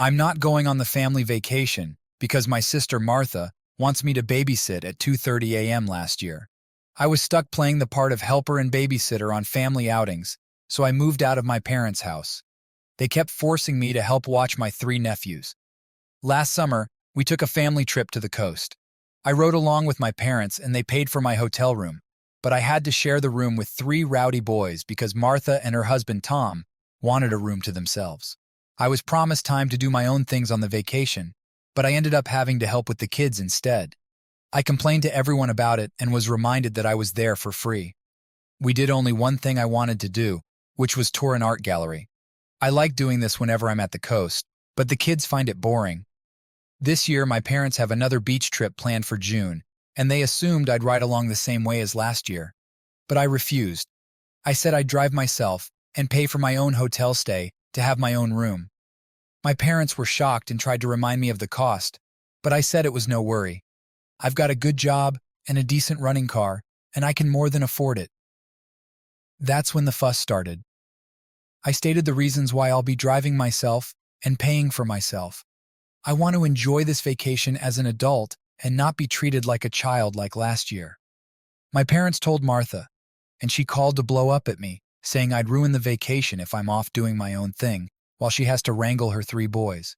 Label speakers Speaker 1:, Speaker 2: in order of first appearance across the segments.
Speaker 1: I'm not going on the family vacation because my sister Martha wants me to babysit at 2:30 a.m. last year. I was stuck playing the part of helper and babysitter on family outings, so I moved out of my parents' house. They kept forcing me to help watch my 3 nephews. Last summer, we took a family trip to the coast. I rode along with my parents and they paid for my hotel room, but I had to share the room with 3 rowdy boys because Martha and her husband Tom wanted a room to themselves. I was promised time to do my own things on the vacation, but I ended up having to help with the kids instead. I complained to everyone about it and was reminded that I was there for free. We did only one thing I wanted to do, which was tour an art gallery. I like doing this whenever I'm at the coast, but the kids find it boring. This year, my parents have another beach trip planned for June, and they assumed I'd ride along the same way as last year. But I refused. I said I'd drive myself and pay for my own hotel stay to have my own room. My parents were shocked and tried to remind me of the cost, but I said it was no worry. I've got a good job and a decent running car, and I can more than afford it. That's when the fuss started. I stated the reasons why I'll be driving myself and paying for myself. I want to enjoy this vacation as an adult and not be treated like a child like last year. My parents told Martha, and she called to blow up at me, saying I'd ruin the vacation if I'm off doing my own thing, while she has to wrangle her 3 boys.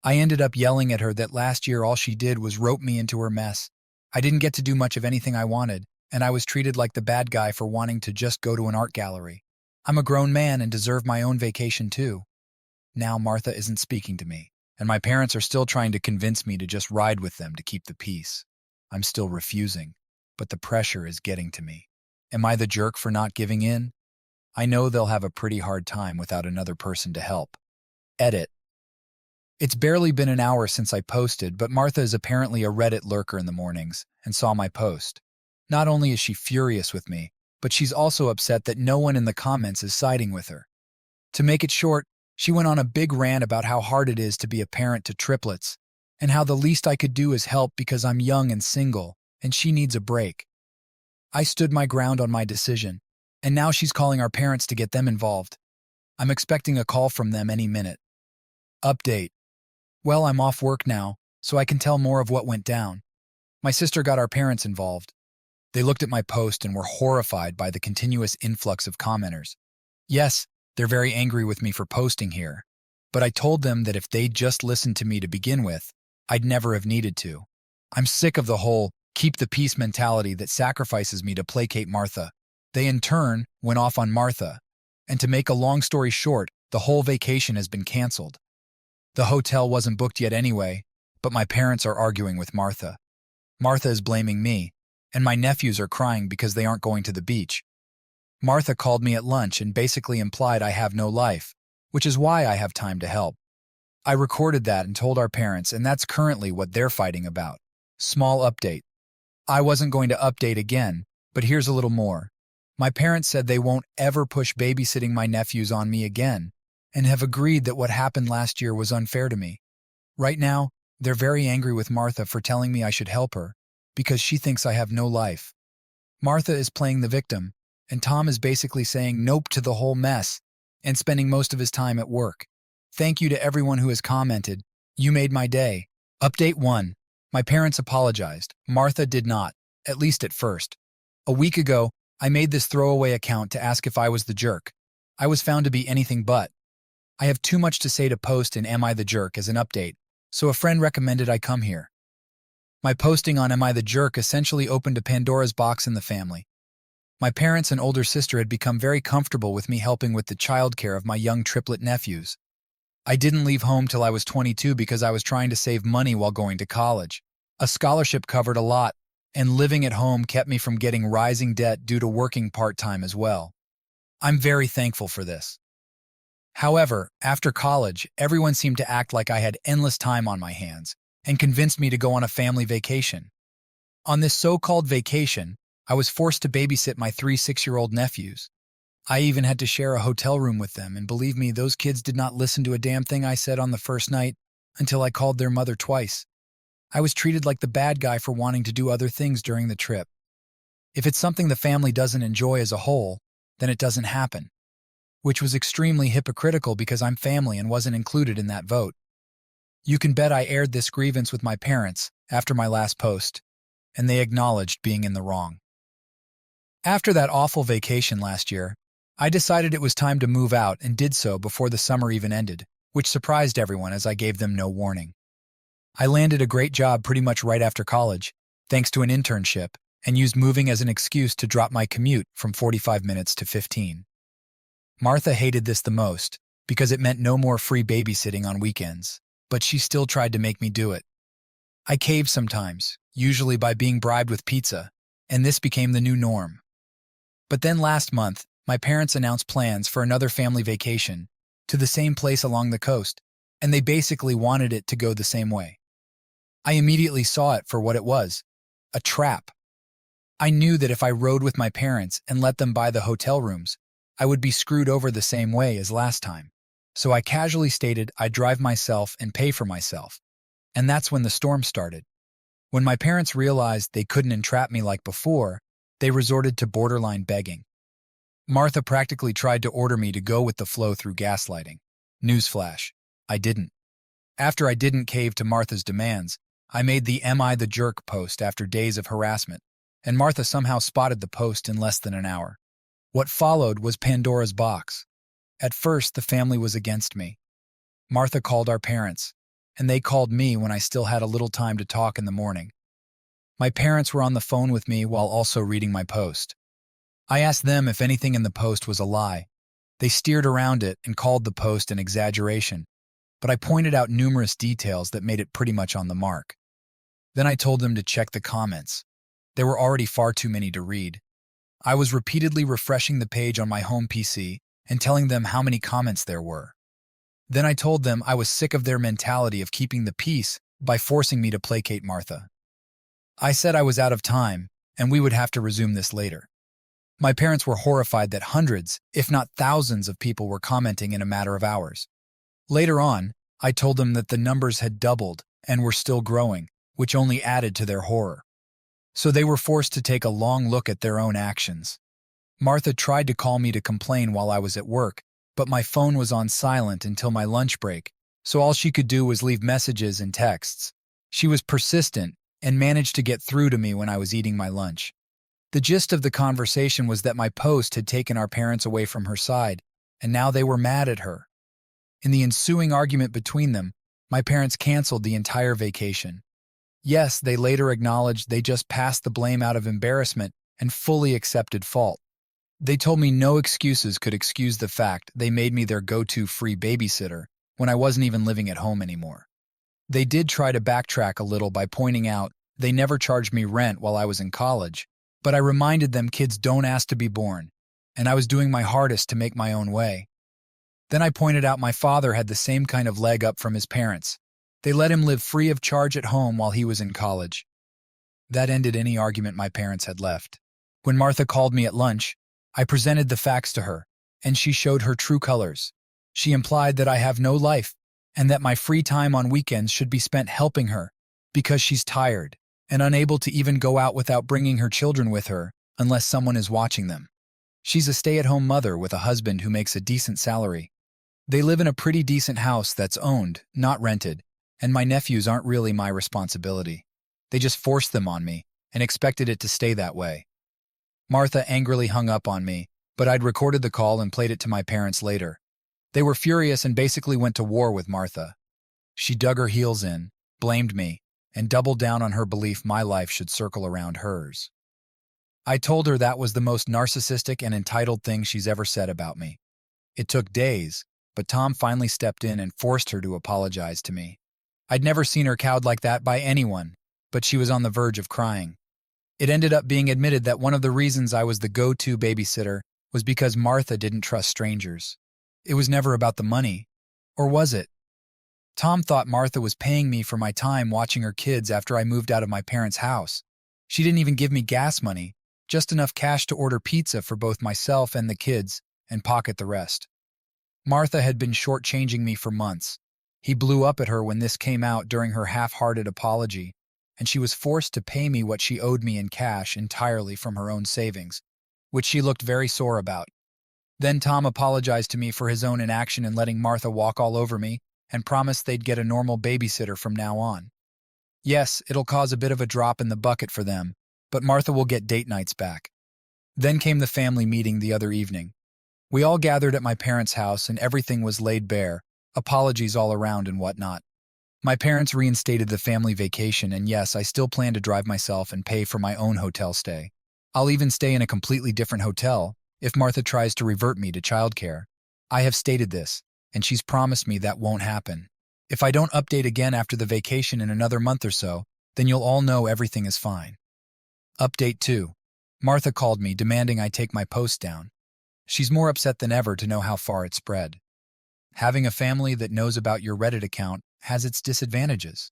Speaker 1: I ended up yelling at her that last year all she did was rope me into her mess. I didn't get to do much of anything I wanted, and I was treated like the bad guy for wanting to just go to an art gallery. I'm a grown man and deserve my own vacation too. Now Martha isn't speaking to me, and my parents are still trying to convince me to just ride with them to keep the peace. I'm still refusing, but the pressure is getting to me. Am I the jerk for not giving in? I know they'll have a pretty hard time without another person to help. Edit. It's barely been an hour since I posted, but Martha is apparently a Reddit lurker in the mornings and saw my post. Not only is she furious with me, but she's also upset that no one in the comments is siding with her. To make it short, she went on a big rant about how hard it is to be a parent to triplets, and how the least I could do is help because I'm young and single, and she needs a break. I stood my ground on my decision, and now she's calling our parents to get them involved. I'm expecting a call from them any minute. Update. Well, I'm off work now, so I can tell more of what went down. My sister got our parents involved. They looked at my post and were horrified by the continuous influx of commenters. Yes, they're very angry with me for posting here, but I told them that if they'd just listened to me to begin with, I'd never have needed to. I'm sick of the whole keep the peace mentality that sacrifices me to placate Martha. They in turn went off on Martha, and to make a long story short, the whole vacation has been canceled. The hotel wasn't booked yet anyway, but my parents are arguing with Martha. Martha is blaming me, and my nephews are crying because they aren't going to the beach. Martha called me at lunch and basically implied I have no life, which is why I have time to help. I recorded that and told our parents, and that's currently what they're fighting about. Small update. I wasn't going to update again, but here's a little more. My parents said they won't ever push babysitting my nephews on me again, and have agreed that what happened last year was unfair to me. Right now, they're very angry with Martha for telling me I should help her, because she thinks I have no life. Martha is playing the victim, and Tom is basically saying nope to the whole mess and spending most of his time at work. Thank you to everyone who has commented. You made my day. Update 1. My parents apologized. Martha did not, at least at first. A week ago, I made this throwaway account to ask if I was the jerk. I was found to be anything but. I have too much to say to post in Am I the Jerk as an update, so a friend recommended I come here. My posting on Am I the Jerk essentially opened a Pandora's box in the family. My parents and older sister had become very comfortable with me helping with the childcare of my young triplet nephews. I didn't leave home till I was 22 because I was trying to save money while going to college. A scholarship covered a lot, and living at home kept me from getting rising debt due to working part-time as well. I'm very thankful for this. However, after college, everyone seemed to act like I had endless time on my hands and convinced me to go on a family vacation. On this so-called vacation, I was forced to babysit my 3 6-year-old nephews. I even had to share a hotel room with them, and believe me, those kids did not listen to a damn thing I said on the first night until I called their mother twice. I was treated like the bad guy for wanting to do other things during the trip. If it's something the family doesn't enjoy as a whole, then it doesn't happen. Which was extremely hypocritical because I'm family and wasn't included in that vote. You can bet I aired this grievance with my parents after my last post, and they acknowledged being in the wrong. After that awful vacation last year, I decided it was time to move out and did so before the summer even ended, which surprised everyone as I gave them no warning. I landed a great job pretty much right after college, thanks to an internship, and used moving as an excuse to drop my commute from 45 minutes to 15. Martha hated this the most because it meant no more free babysitting on weekends, but she still tried to make me do it. I caved sometimes, usually by being bribed with pizza, and this became the new norm. But then last month, my parents announced plans for another family vacation to the same place along the coast, and they basically wanted it to go the same way. I immediately saw it for what it was, a trap. I knew that if I rode with my parents and let them buy the hotel rooms, I would be screwed over the same way as last time. So I casually stated I'd drive myself and pay for myself. And that's when the storm started. When my parents realized they couldn't entrap me like before, they resorted to borderline begging. Martha practically tried to order me to go with the flow through gaslighting. Newsflash, I didn't. After I didn't cave to Martha's demands, I made the "Am I the Jerk" post after days of harassment, and Martha somehow spotted the post in less than an hour. What followed was Pandora's box. At first, the family was against me. Martha called our parents, and they called me when I still had a little time to talk in the morning. My parents were on the phone with me while also reading my post. I asked them if anything in the post was a lie. They steered around it and called the post an exaggeration, but I pointed out numerous details that made it pretty much on the mark. Then I told them to check the comments. There were already far too many to read. I was repeatedly refreshing the page on my home PC and telling them how many comments there were. Then I told them I was sick of their mentality of keeping the peace by forcing me to placate Martha. I said I was out of time and we would have to resume this later. My parents were horrified that hundreds, if not thousands of people were commenting in a matter of hours. Later on, I told them that the numbers had doubled and were still growing, which only added to their horror. So they were forced to take a long look at their own actions. Martha tried to call me to complain while I was at work, but my phone was on silent until my lunch break, so all she could do was leave messages and texts. She was persistent and managed to get through to me when I was eating my lunch. The gist of the conversation was that my post had taken our parents away from her side, and now they were mad at her. In the ensuing argument between them, my parents canceled the entire vacation. Yes, they later acknowledged they just passed the blame out of embarrassment and fully accepted fault. They told me no excuses could excuse the fact they made me their go-to free babysitter when I wasn't even living at home anymore. They did try to backtrack a little by pointing out they never charged me rent while I was in college, but I reminded them kids don't ask to be born, and I was doing my hardest to make my own way. Then I pointed out my father had the same kind of leg up from his parents. They let him live free of charge at home while he was in college. That ended any argument my parents had left. When Martha called me at lunch, I presented the facts to her, and she showed her true colors. She implied that I have no life, and that my free time on weekends should be spent helping her, because she's tired and unable to even go out without bringing her children with her unless someone is watching them. She's a stay-at-home mother with a husband who makes a decent salary. They live in a pretty decent house that's owned, not rented, and my nephews aren't really my responsibility. They just forced them on me and expected it to stay that way. Martha angrily hung up on me, but I'd recorded the call and played it to my parents later. They were furious and basically went to war with Martha. She dug her heels in, blamed me, and doubled down on her belief my life should circle around hers. I told her that was the most narcissistic and entitled thing she's ever said about me. It took days, but Tom finally stepped in and forced her to apologize to me. I'd never seen her cowed like that by anyone, but she was on the verge of crying. It ended up being admitted that one of the reasons I was the go-to babysitter was because Martha didn't trust strangers. It was never about the money. Or was it? Tom thought Martha was paying me for my time watching her kids after I moved out of my parents' house. She didn't even give me gas money, just enough cash to order pizza for both myself and the kids, and pocket the rest. Martha had been shortchanging me for months. He blew up at her when this came out during her half-hearted apology, and she was forced to pay me what she owed me in cash entirely from her own savings, which she looked very sore about. Then Tom apologized to me for his own inaction in letting Martha walk all over me and promised they'd get a normal babysitter from now on. Yes, it'll cause a bit of a drop in the bucket for them, but Martha will get date nights back. Then came the family meeting the other evening. We all gathered at my parents' house and everything was laid bare, apologies all around and whatnot. My parents reinstated the family vacation, and yes, I still plan to drive myself and pay for my own hotel stay. I'll even stay in a completely different hotel if Martha tries to revert me to childcare. I have stated this, and she's promised me that won't happen. If I don't update again after the vacation in another month or so, then you'll all know everything is fine. Update 2. Martha called me demanding I take my post down. She's more upset than ever to know how far it spread. Having a family that knows about your Reddit account has its disadvantages.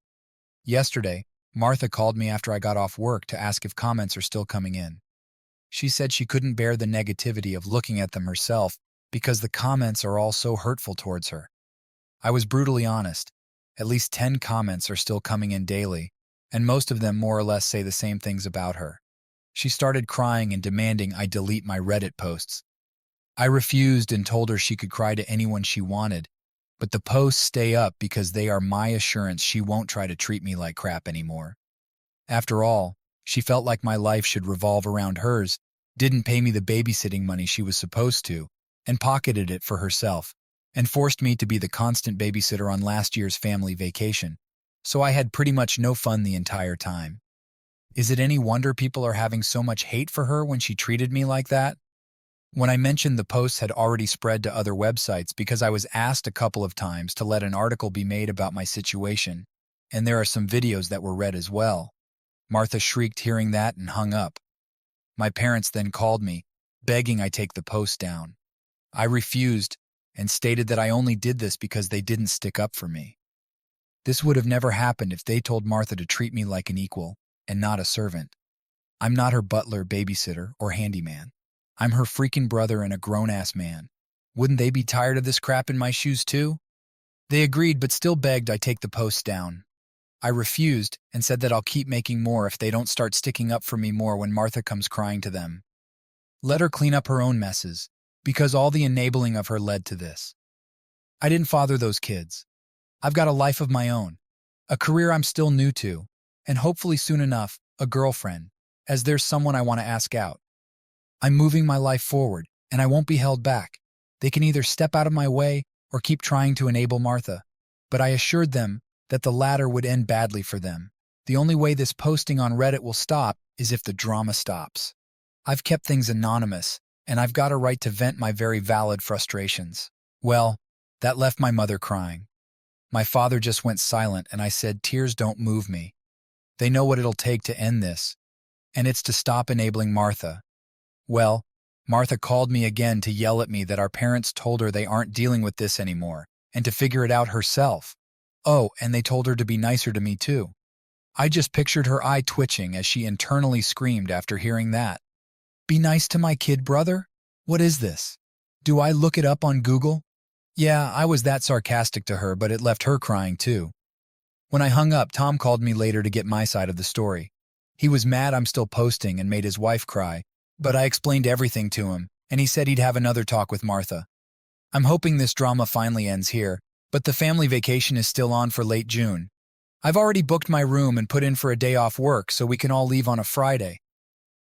Speaker 1: Yesterday, Martha called me after I got off work to ask if comments are still coming in. She said she couldn't bear the negativity of looking at them herself because the comments are all so hurtful towards her. I was brutally honest. At least 10 comments are still coming in daily, and most of them more or less say the same things about her. She started crying and demanding I delete my Reddit posts. I refused and told her she could cry to anyone she wanted, but the posts stay up because they are my assurance she won't try to treat me like crap anymore. After all, she felt like my life should revolve around hers, didn't pay me the babysitting money she was supposed to, and pocketed it for herself, and forced me to be the constant babysitter on last year's family vacation, so I had pretty much no fun the entire time. Is it any wonder people are having so much hate for her when she treated me like that? When I mentioned the posts had already spread to other websites because I was asked a couple of times to let an article be made about my situation, and there are some videos that were read as well. Martha shrieked hearing that and hung up. My parents then called me, begging I take the post down. I refused and stated that I only did this because they didn't stick up for me. This would have never happened if they told Martha to treat me like an equal and not a servant. I'm not her butler, babysitter, or handyman. I'm her freaking brother and a grown-ass man. Wouldn't they be tired of this crap in my shoes too? They agreed but still begged I take the posts down. I refused and said that I'll keep making more if they don't start sticking up for me more when Martha comes crying to them. Let her clean up her own messes, because all the enabling of her led to this. I didn't father those kids. I've got a life of my own, a career I'm still new to, and hopefully soon enough, a girlfriend, as there's someone I want to ask out. I'm moving my life forward, and I won't be held back. They can either step out of my way or keep trying to enable Martha, but I assured them that the latter would end badly for them. The only way this posting on Reddit will stop is if the drama stops. I've kept things anonymous, and I've got a right to vent my very valid frustrations. Well, that left my mother crying. My father just went silent, and I said, tears don't move me. They know what it'll take to end this, and it's to stop enabling Martha. Well, Martha called me again to yell at me that our parents told her they aren't dealing with this anymore, and to figure it out herself. Oh, and they told her to be nicer to me too. I just pictured her eye twitching as she internally screamed after hearing that. Be nice to my kid, brother? What is this? Do I look it up on Google? Yeah, I was that sarcastic to her, but it left her crying too. When I hung up, Tom called me later to get my side of the story. He was mad I'm still posting and made his wife cry, but I explained everything to him, and he said he'd have another talk with Martha. I'm hoping this drama finally ends here, but the family vacation is still on for late June. I've already booked my room and put in for a day off work so we can all leave on a Friday.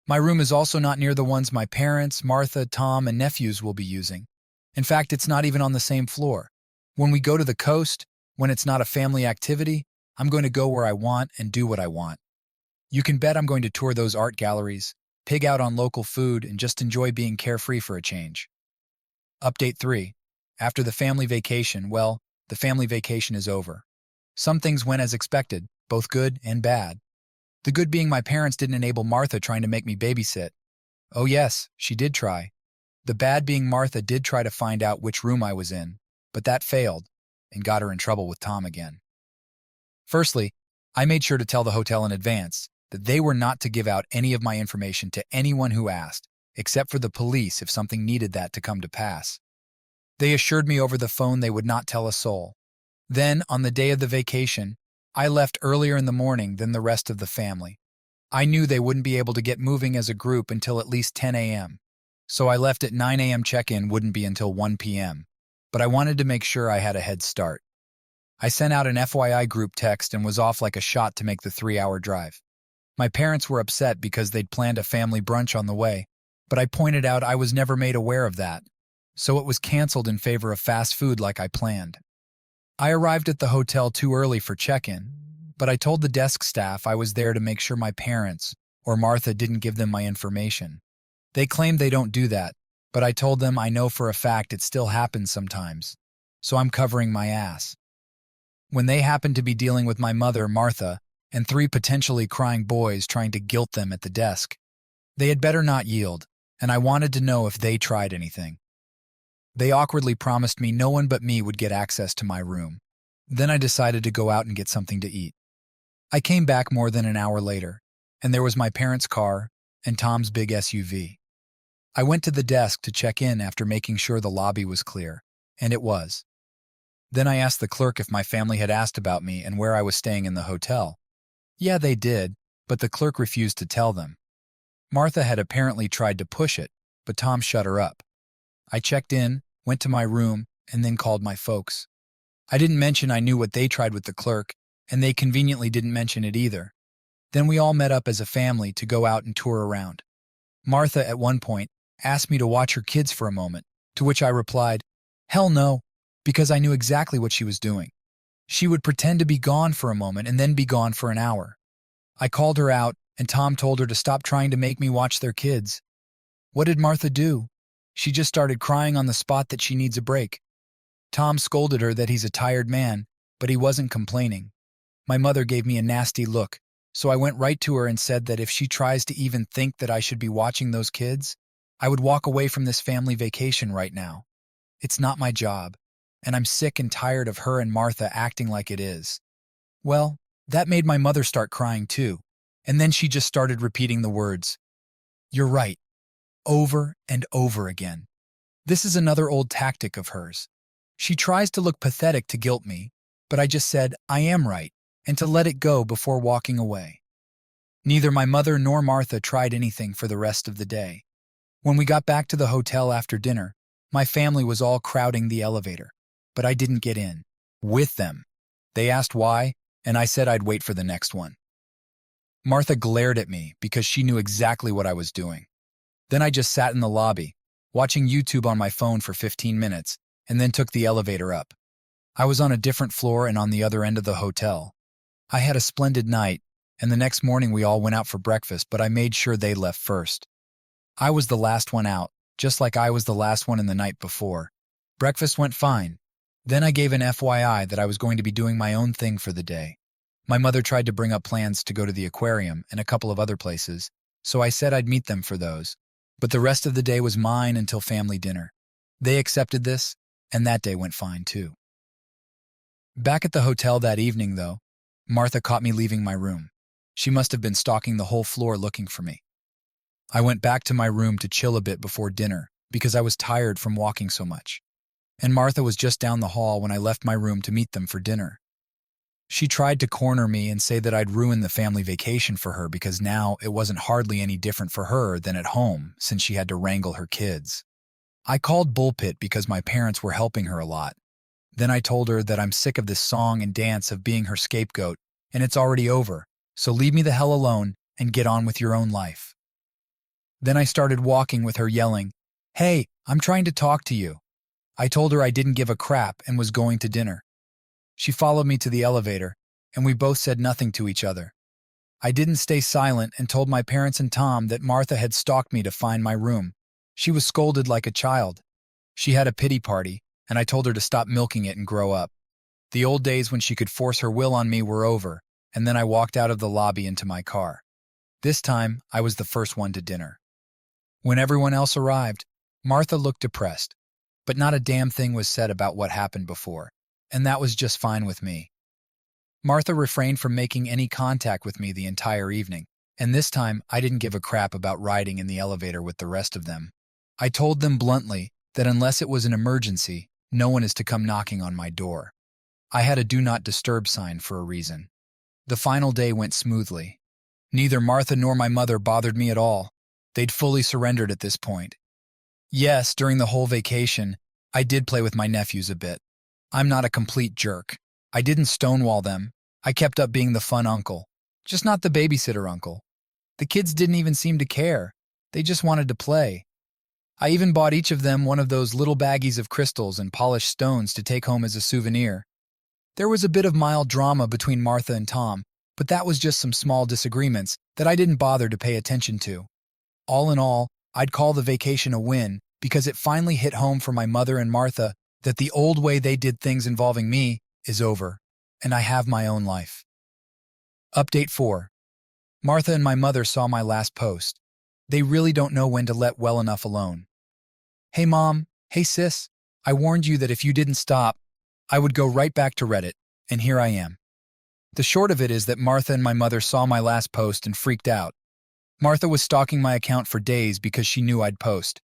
Speaker 1: My room is also not near the ones my parents, Martha, Tom, and nephews will be using. In fact, it's not even on the same floor. When we go to the coast, when it's not a family activity, I'm going to go where I want and do what I want. You can bet I'm going to tour those art galleries, pig out on local food, and just enjoy being carefree for a change. Update 3. After the family vacation, well, the family vacation is over. Some things went as expected, both good and bad. The good being my parents didn't enable Martha trying to make me babysit. Oh yes, she did try. The bad being Martha did try to find out which room I was in, but that failed and got her in trouble with Tom again. Firstly, I made sure to tell the hotel in advance that they were not to give out any of my information to anyone who asked, except for the police if something needed that to come to pass. They assured me over the phone they would not tell a soul. Then, on the day of the vacation, I left earlier in the morning than the rest of the family. I knew they wouldn't be able to get moving as a group until at least 10 a.m., so I left at 9 a.m. check-in wouldn't be until 1 p.m., but I wanted to make sure I had a head start. I sent out an FYI group text and was off like a shot to make the 3-hour drive. My parents were upset because they'd planned a family brunch on the way, but I pointed out I was never made aware of that, so it was canceled in favor of fast food like I planned. I arrived at the hotel too early for check-in, but I told the desk staff I was there to make sure my parents or Martha didn't give them my information. They claimed they don't do that, but I told them I know for a fact it still happens sometimes, so I'm covering my ass. When they happened to be dealing with my mother, Martha, and 3 potentially crying boys trying to guilt them at the desk, they had better not yield, and I wanted to know if they tried anything. They awkwardly promised me no one but me would get access to my room. Then I decided to go out and get something to eat. I came back more than an hour later, and there was my parents' car and Tom's big SUV. I went to the desk to check in after making sure the lobby was clear, and it was. Then I asked the clerk if my family had asked about me and where I was staying in the hotel. Yeah, they did, but the clerk refused to tell them. Martha had apparently tried to push it, but Tom shut her up. I checked in, went to my room, and then called my folks. I didn't mention I knew what they tried with the clerk, and they conveniently didn't mention it either. Then we all met up as a family to go out and tour around. Martha, at one point, asked me to watch her kids for a moment, to which I replied, "Hell no," because I knew exactly what she was doing. She would pretend to be gone for a moment and then be gone for an hour. I called her out, and Tom told her to stop trying to make me watch their kids. What did Martha do? She just started crying on the spot that she needs a break. Tom scolded her that he's a tired man, but he wasn't complaining. My mother gave me a nasty look, so I went right to her and said that if she tries to even think that I should be watching those kids, I would walk away from this family vacation right now. It's not my job, and I'm sick and tired of her and Martha acting like it is. Well, that made my mother start crying too, and then she just started repeating the words, "You're right," over and over again. This is another old tactic of hers. She tries to look pathetic to guilt me, but I just said I am right and to let it go before walking away. Neither my mother nor Martha tried anything for the rest of the day. When we got back to the hotel after dinner, my family was all crowding the elevator, but I didn't get in with them. They asked why, and I said I'd wait for the next one. Martha glared at me because she knew exactly what I was doing. Then I just sat in the lobby, watching YouTube on my phone for 15 minutes, and then took the elevator up. I was on a different floor and on the other end of the hotel. I had a splendid night, and the next morning we all went out for breakfast, but I made sure they left first. I was the last one out, just like I was the last one in the night before. Breakfast went fine. Then I gave an FYI that I was going to be doing my own thing for the day. My mother tried to bring up plans to go to the aquarium and a couple of other places, so I said I'd meet them for those. But the rest of the day was mine until family dinner. They accepted this, and that day went fine too. Back at the hotel that evening, though, Martha caught me leaving my room. She must have been stalking the whole floor looking for me. I went back to my room to chill a bit before dinner because I was tired from walking so much. And Martha was just down the hall when I left my room to meet them for dinner. She tried to corner me and say that I'd ruined the family vacation for her because now it wasn't hardly any different for her than at home since she had to wrangle her kids. I called bullpit because my parents were helping her a lot. Then I told her that I'm sick of this song and dance of being her scapegoat, and it's already over, so leave me the hell alone and get on with your own life. Then I started walking with her yelling, "Hey, I'm trying to talk to you." I told her I didn't give a crap and was going to dinner. She followed me to the elevator, and we both said nothing to each other. I didn't stay silent and told my parents and Tom that Martha had stalked me to find my room. She was scolded like a child. She had a pity party, and I told her to stop milking it and grow up. The old days when she could force her will on me were over, and then I walked out of the lobby into my car. This time, I was the first one to dinner. When everyone else arrived, Martha looked depressed, but not a damn thing was said about what happened before, and that was just fine with me. Martha refrained from making any contact with me the entire evening, and this time I didn't give a crap about riding in the elevator with the rest of them. I told them bluntly that unless it was an emergency, no one is to come knocking on my door. I had a do not disturb sign for a reason. The final day went smoothly. Neither Martha nor my mother bothered me at all. They'd fully surrendered at this point. Yes, during the whole vacation, I did play with my nephews a bit. I'm not a complete jerk. I didn't stonewall them. I kept up being the fun uncle, just not the babysitter uncle. The kids didn't even seem to care. They just wanted to play. I even bought each of them one of those little baggies of crystals and polished stones to take home as a souvenir. There was a bit of mild drama between Martha and Tom, but that was just some small disagreements that I didn't bother to pay attention to. All in all, I'd call the vacation a win because it finally hit home for my mother and Martha that the old way they did things involving me is over, and I have my own life. Update 4. Martha and my mother saw my last post. They really don't know when to let well enough alone. Hey mom, hey sis, I warned you that if you didn't stop, I would go right back to Reddit, and here I am. The short of it is that Martha and my mother saw my last post and freaked out. Martha was stalking my account for days because she knew I'd post.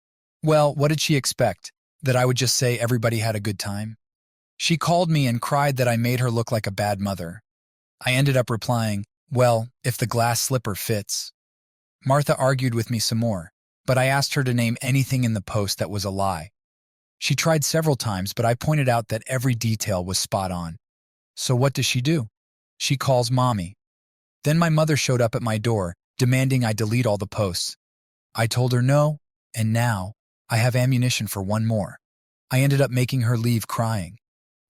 Speaker 1: Well, what did she expect? That I would just say everybody had a good time? She called me and cried that I made her look like a bad mother. I ended up replying, well, if the glass slipper fits. Martha argued with me some more, but I asked her to name anything in the post that was a lie. She tried several times, but I pointed out that every detail was spot on. So what does she do? She calls mommy. Then my mother showed up at my door, demanding I delete all the posts. I told her no, and now I have ammunition for one more. I ended up making her leave crying.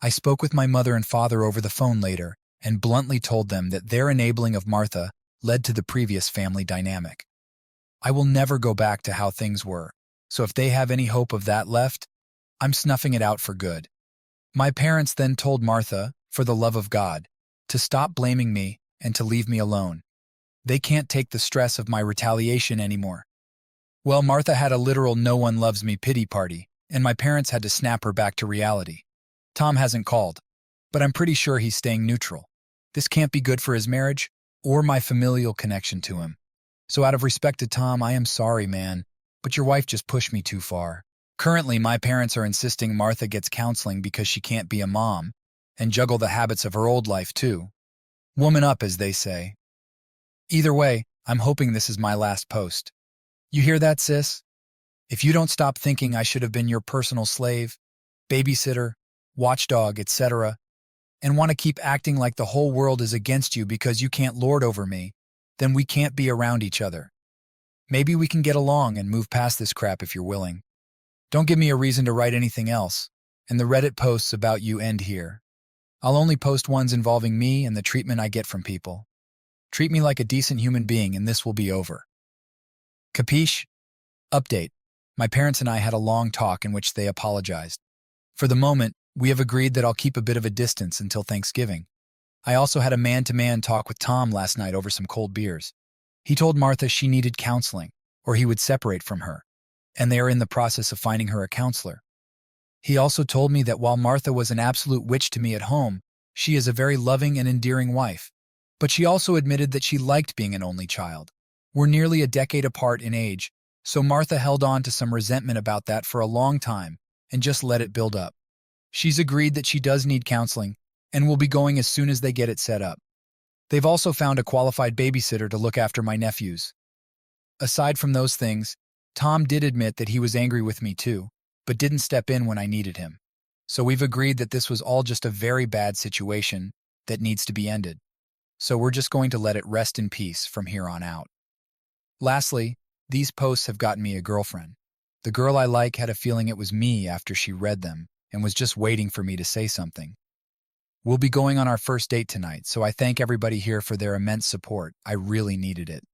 Speaker 1: I spoke with my mother and father over the phone later and bluntly told them that their enabling of Martha led to the previous family dynamic. I will never go back to how things were, so if they have any hope of that left, I'm snuffing it out for good. My parents then told Martha, for the love of God, to stop blaming me and to leave me alone. They can't take the stress of my retaliation anymore. Well, Martha had a literal no one loves me pity party, and my parents had to snap her back to reality. Tom hasn't called, but I'm pretty sure he's staying neutral. This can't be good for his marriage or my familial connection to him. So out of respect to Tom, I am sorry, man, but your wife just pushed me too far. Currently, my parents are insisting Martha gets counseling because she can't be a mom and juggle the habits of her old life too. Woman up, as they say. Either way, I'm hoping this is my last post. You hear that, sis? If you don't stop thinking I should have been your personal slave, babysitter, watchdog, etc., and want to keep acting like the whole world is against you because you can't lord over me, then we can't be around each other. Maybe we can get along and move past this crap if you're willing. Don't give me a reason to write anything else, and the Reddit posts about you end here. I'll only post ones involving me and the treatment I get from people. Treat me like a decent human being and this will be over. Capiche? Update. My parents and I had a long talk in which they apologized. For the moment, we have agreed that I'll keep a bit of a distance until Thanksgiving. I also had a man-to-man talk with Tom last night over some cold beers. He told Martha she needed counseling, or he would separate from her, and they are in the process of finding her a counselor. He also told me that while Martha was an absolute witch to me at home, she is a very loving and endearing wife. But she also admitted that she liked being an only child. We're nearly a decade apart in age, so Martha held on to some resentment about that for a long time and just let it build up. She's agreed that she does need counseling and will be going as soon as they get it set up. They've also found a qualified babysitter to look after my nephews. Aside from those things, Tom did admit that he was angry with me too, but didn't step in when I needed him. So we've agreed that this was all just a very bad situation that needs to be ended. So we're just going to let it rest in peace from here on out. Lastly, these posts have gotten me a girlfriend. The girl I like had a feeling it was me after she read them and was just waiting for me to say something. We'll be going on our first date tonight, so I thank everybody here for their immense support. I really needed it.